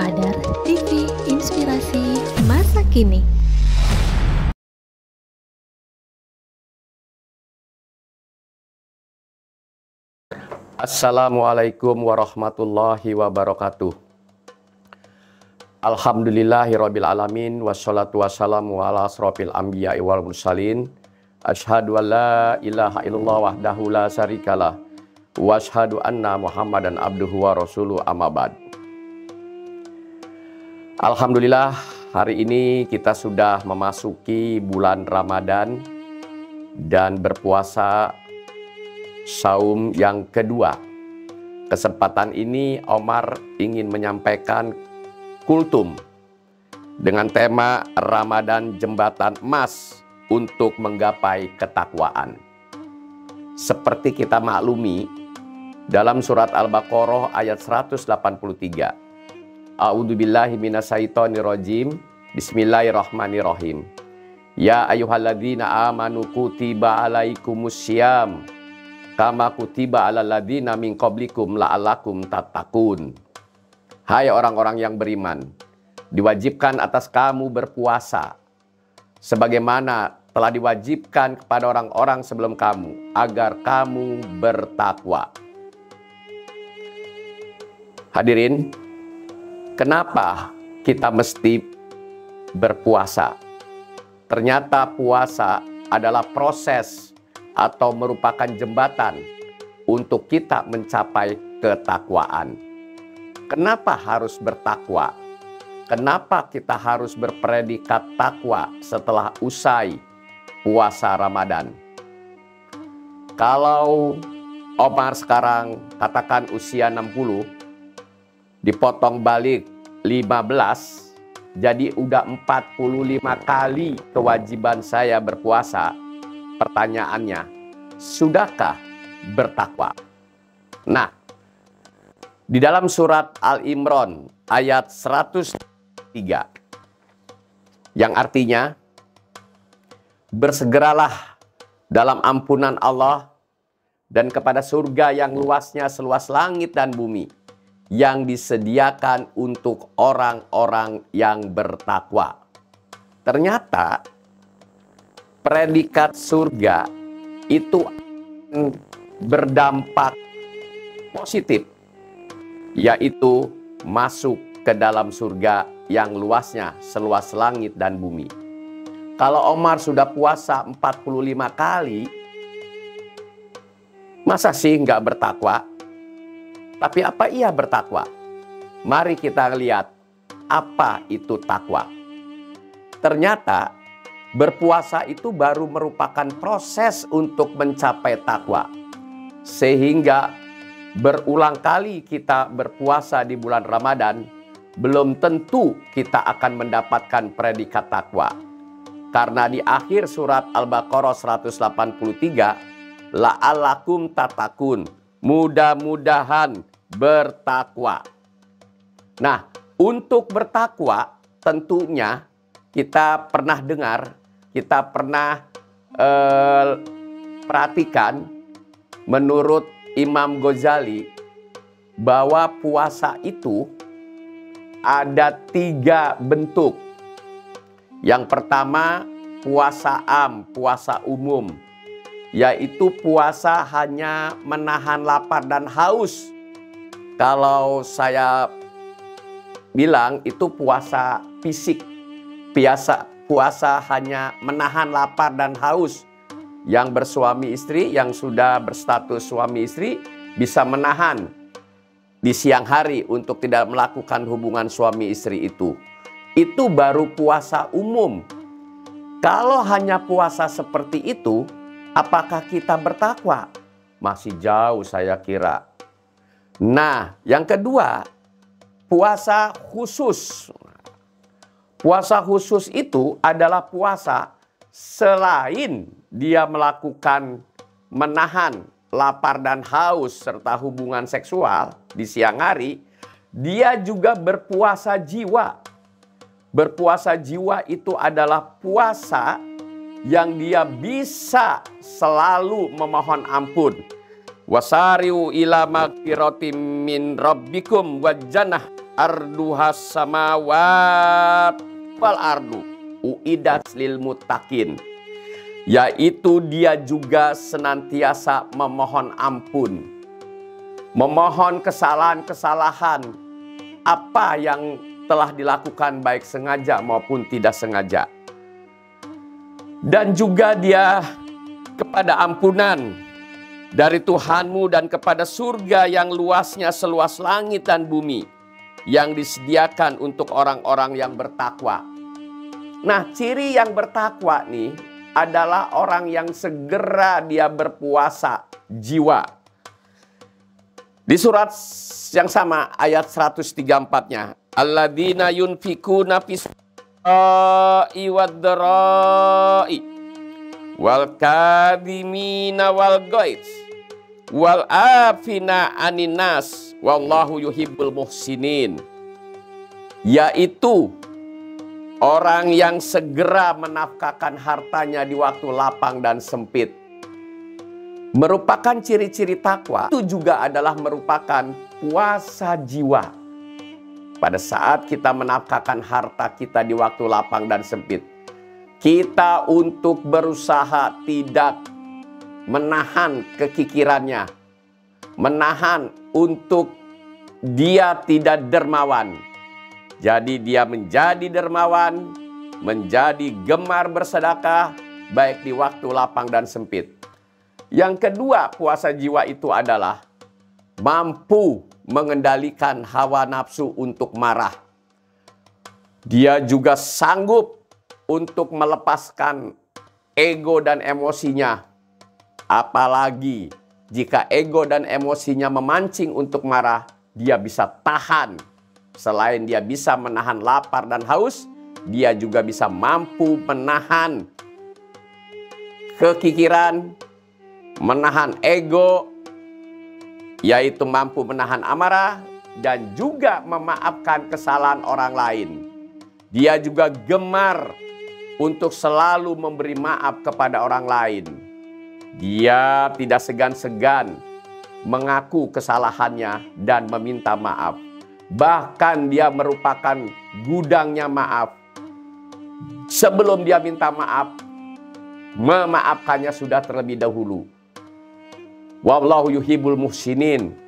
Adar TV, inspirasi masa kini. Assalamualaikum warahmatullahi wabarakatuh. Alhamdulillahirabbil alamin, wassalatu wassalamu ala asrofil anbiya'i wal mursalin. Asyhadu an la ilaha illallah wahdahu la syarikalah wa asyhadu anna Muhammadan abduhu wa rasuluhu, amma ba'd. Alhamdulillah, hari ini kita sudah memasuki bulan Ramadan dan berpuasa saum yang kedua. Kesempatan ini Omar ingin menyampaikan kultum dengan tema Ramadan Jembatan Emas untuk menggapai ketakwaan. Seperti kita maklumi, dalam surat Al-Baqarah ayat 183. A'udzubillahi minasyaitonirrajim. Bismillahirrahmanirrahim. Ya ayyuhalladzina amanu kutiba alaikumussyam kama kutiba alal ladzina min qablikum la'allakum tattaqun. Hai orang-orang yang beriman, diwajibkan atas kamu berpuasa sebagaimana telah diwajibkan kepada orang-orang sebelum kamu agar kamu bertakwa. Hadirin, kenapa kita mesti berpuasa? Ternyata puasa adalah proses atau merupakan jembatan untuk kita mencapai ketakwaan. Kenapa harus bertakwa? Kenapa kita harus berpredikat takwa setelah usai puasa Ramadan? Kalau Omar sekarang katakan usia 60, dipotong balik 15, jadi udah 45 kali kewajiban saya berpuasa. Pertanyaannya, sudahkah bertakwa? Nah, di dalam surat Al-Imran ayat 103, yang artinya, bersegeralah dalam ampunan Allah dan kepada surga yang luasnya seluas langit dan bumi, yang disediakan untuk orang-orang yang bertakwa. Ternyata predikat surga itu berdampak positif, yaitu masuk ke dalam surga yang luasnya seluas langit dan bumi. Kalau Omar sudah puasa 45 kali, masa sih nggak bertakwa? Tapi apa ia bertakwa? Mari kita lihat apa itu takwa. Ternyata berpuasa itu baru merupakan proses untuk mencapai takwa. Sehingga berulang kali kita berpuasa di bulan Ramadan, belum tentu kita akan mendapatkan predikat takwa. Karena di akhir surat Al-Baqarah 183, la'allakum tattaqun, mudah-mudahan bertakwa. Nah, untuk bertakwa tentunya kita pernah dengar, kita pernah perhatikan menurut Imam Ghazali bahwa puasa itu ada 3 bentuk. Yang pertama, puasa am, puasa umum, yaitu puasa hanya menahan lapar dan haus. Kalau saya bilang itu puasa fisik, puasa hanya menahan lapar dan haus. Yang bersuami istri, yang sudah berstatus suami istri, bisa menahan di siang hari untuk tidak melakukan hubungan suami istri itu. Itu baru puasa umum. Kalau hanya puasa seperti itu, apakah kita bertakwa? Masih jauh saya kira. Nah, yang kedua, puasa khusus. Puasa khusus itu adalah puasa selain dia melakukan menahan lapar dan haus serta hubungan seksual di siang hari, dia juga berpuasa jiwa. Berpuasa jiwa itu adalah puasa yang dia bisa selalu memohon ampun. Wasari'u ila magfiratim min rabbikum wa jannah arduhas samawat wal ardu uidat lil muttaqin. Yaitu dia juga senantiasa memohon ampun, memohon kesalahan-kesalahan apa yang telah dilakukan baik sengaja maupun tidak sengaja. Dan juga dia kepada ampunan dari Tuhanmu dan kepada surga yang luasnya seluas langit dan bumi yang disediakan untuk orang-orang yang bertakwa. Nah, ciri yang bertakwa nih adalah orang yang segera dia berpuasa jiwa. Di surat yang sama ayat 134-nya, alladzina yunfikuna fis wad-dharai wal kadhimina wal ghaiz wal afina anin nas wallahu yuhibbul muhsinin. Yaitu orang yang segera menafkahkan hartanya di waktu lapang dan sempit. Merupakan ciri-ciri takwa itu juga adalah merupakan puasa jiwa. Pada saat kita menafkahkan harta kita di waktu lapang dan sempit, kita untuk berusaha tidak menahan kekikirannya, menahan untuk dia tidak dermawan. Jadi dia menjadi dermawan, menjadi gemar bersedekah, baik di waktu lapang dan sempit. Yang kedua, puasa jiwa itu adalah mampu mengendalikan hawa nafsu untuk marah. Dia juga sanggup untuk melepaskan ego dan emosinya. Apalagi jika ego dan emosinya memancing untuk marah, dia bisa tahan. Selain dia bisa menahan lapar dan haus, dia juga bisa mampu menahan kekikiran, menahan ego, yaitu mampu menahan amarah, dan juga memaafkan kesalahan orang lain. Dia juga gemar untuk selalu memberi maaf kepada orang lain. Dia tidak segan-segan mengaku kesalahannya dan meminta maaf. Bahkan dia merupakan gudangnya maaf. Sebelum dia minta maaf, memaafkannya sudah terlebih dahulu. Wallahu yuhibbul muhsinin.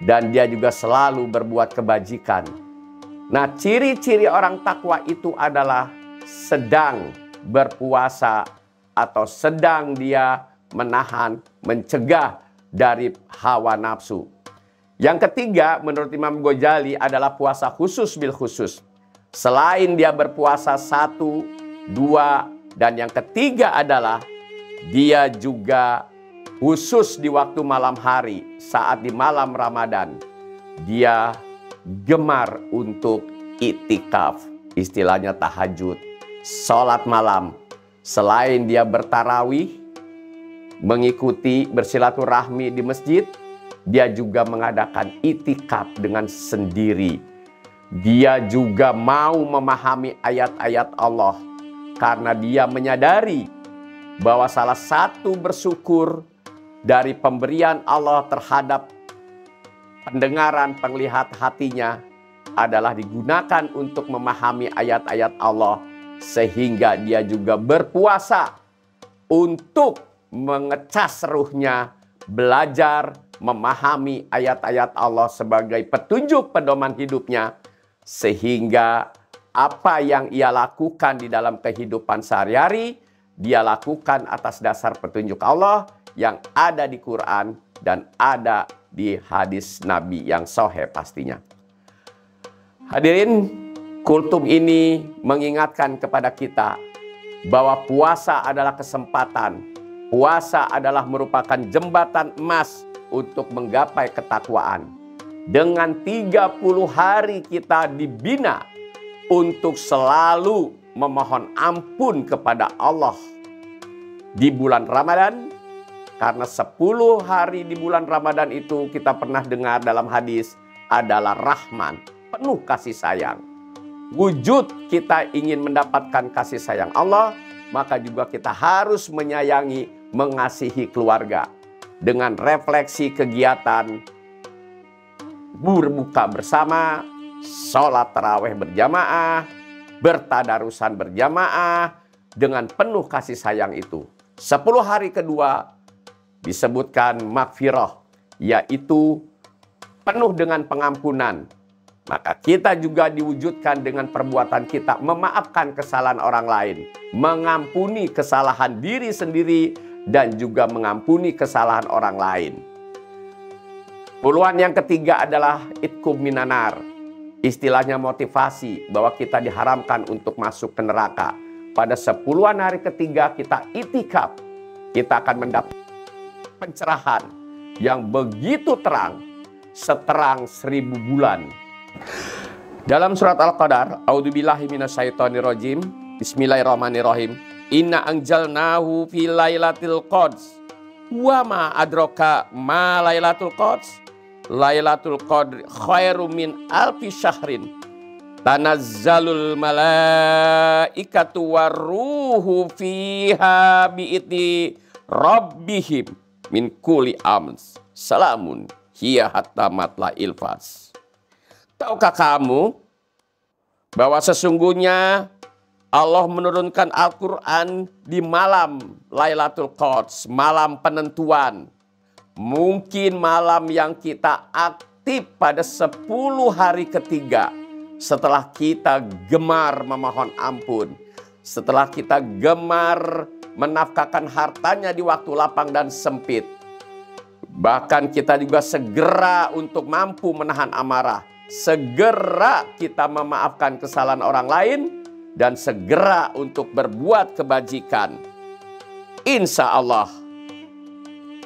Dan dia juga selalu berbuat kebajikan. Nah, ciri-ciri orang takwa itu adalah sedang berpuasa atau sedang dia menahan, mencegah dari hawa nafsu. Yang ketiga, menurut Imam Ghazali adalah puasa khusus bil khusus. Selain dia berpuasa 1, 2, dan yang ketiga adalah dia juga khusus di waktu malam hari, saat di malam Ramadan. Dia gemar untuk iktikaf, istilahnya tahajud, sholat malam. Selain dia bertarawih, mengikuti bersilaturahmi di masjid, dia juga mengadakan itikaf dengan sendiri. Dia juga mau memahami ayat-ayat Allah karena dia menyadari bahwa salah satu bersyukur dari pemberian Allah terhadap pendengaran, penglihat hatinya adalah digunakan untuk memahami ayat-ayat Allah, sehingga dia juga berpuasa untuk mengecas ruhnya, belajar memahami ayat-ayat Allah sebagai petunjuk pedoman hidupnya, sehingga apa yang ia lakukan di dalam kehidupan sehari-hari, dia lakukan atas dasar petunjuk Allah yang ada di Quran dan ada di hadis Nabi yang sahih pastinya. Hadirin, kultum ini mengingatkan kepada kita bahwa puasa adalah kesempatan. Puasa adalah merupakan jembatan emas untuk menggapai ketakwaan. Dengan 30 hari kita dibina untuk selalu memohon ampun kepada Allah di bulan Ramadan. Karena 10 hari di bulan Ramadan itu kita pernah dengar dalam hadis adalah Rahman, penuh kasih sayang. Wujud kita ingin mendapatkan kasih sayang Allah, maka juga kita harus menyayangi, mengasihi keluarga. Dengan refleksi kegiatan berbuka bersama, sholat tarawih berjamaah, bertadarusan berjamaah dengan penuh kasih sayang itu. 10 hari kedua disebutkan maghfirah, yaitu penuh dengan pengampunan. Maka kita juga diwujudkan dengan perbuatan kita memaafkan kesalahan orang lain, mengampuni kesalahan diri sendiri, dan juga mengampuni kesalahan orang lain. Puluhan yang ketiga adalah itqum minanar. Istilahnya motivasi bahwa kita diharamkan untuk masuk ke neraka. Pada 10-an hari ketiga kita itikaf, kita akan mendapat pencerahan yang begitu terang, seterang 1000 bulan. Dalam surat Al-Qadar, a'udzubillahi minasyaitonirrajim, bismillahirrahmanirrahim. Inna anjalnahu fi lailatul qadrs. Wa ma adraka ma lailatul qadrs. Lailatul qadri khairum min alfi syahrin. Tanazzalul malaikatu waruhu fiha bi'idni rabbihim min kulli amrs. Salamun hiya hatta matla'il fajr. Tahukah kamu bahwa sesungguhnya Allah menurunkan Al-Quran di malam Lailatul Qadrs, malam penentuan. Mungkin malam yang kita aktif pada 10 hari ketiga. Setelah kita gemar memohon ampun. Setelah kita gemar menafkahkan hartanya di waktu lapang dan sempit. Bahkan kita juga segera untuk mampu menahan amarah. Segera kita memaafkan kesalahan orang lain. Dan segera untuk berbuat kebajikan. Insya Allah,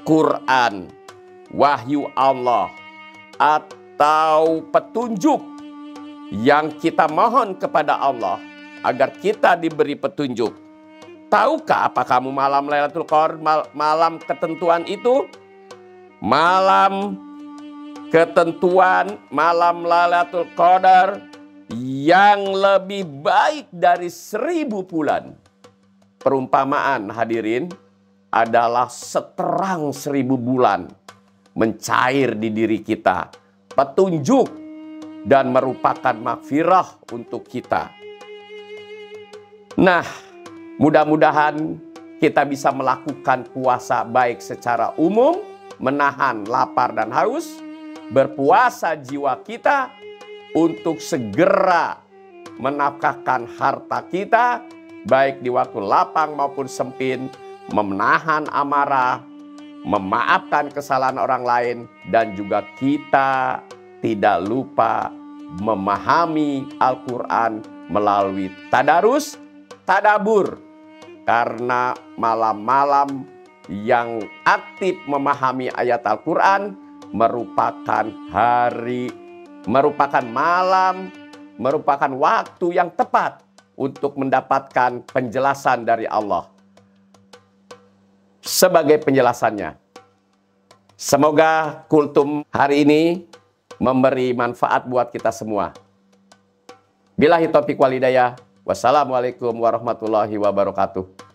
Quran, wahyu Allah, atau petunjuk yang kita mohon kepada Allah agar kita diberi petunjuk. Tahukah apa kamu malam Lailatul Qadar, malam ketentuan itu? Malam ketentuan, malam Lailatul Qadar yang lebih baik dari 1000 bulan. Perumpamaan hadirin adalah seterang 1000 bulan mencair di diri kita. Petunjuk dan merupakan maghfirah untuk kita. Nah, mudah-mudahan kita bisa melakukan puasa baik secara umum, menahan lapar dan haus, berpuasa jiwa kita, untuk segera menafkahkan harta kita, baik di waktu lapang maupun sempit, menahan amarah, memaafkan kesalahan orang lain, dan juga kita tidak lupa memahami Al-Quran melalui tadarus, tadabur. Karena malam-malam yang aktif memahami ayat Al-Quran merupakan malam, merupakan waktu yang tepat untuk mendapatkan penjelasan dari Allah. Sebagai penjelasannya, semoga kultum hari ini memberi manfaat buat kita semua. Billahi taufiq wal hidayah. Wassalamualaikum warahmatullahi wabarakatuh.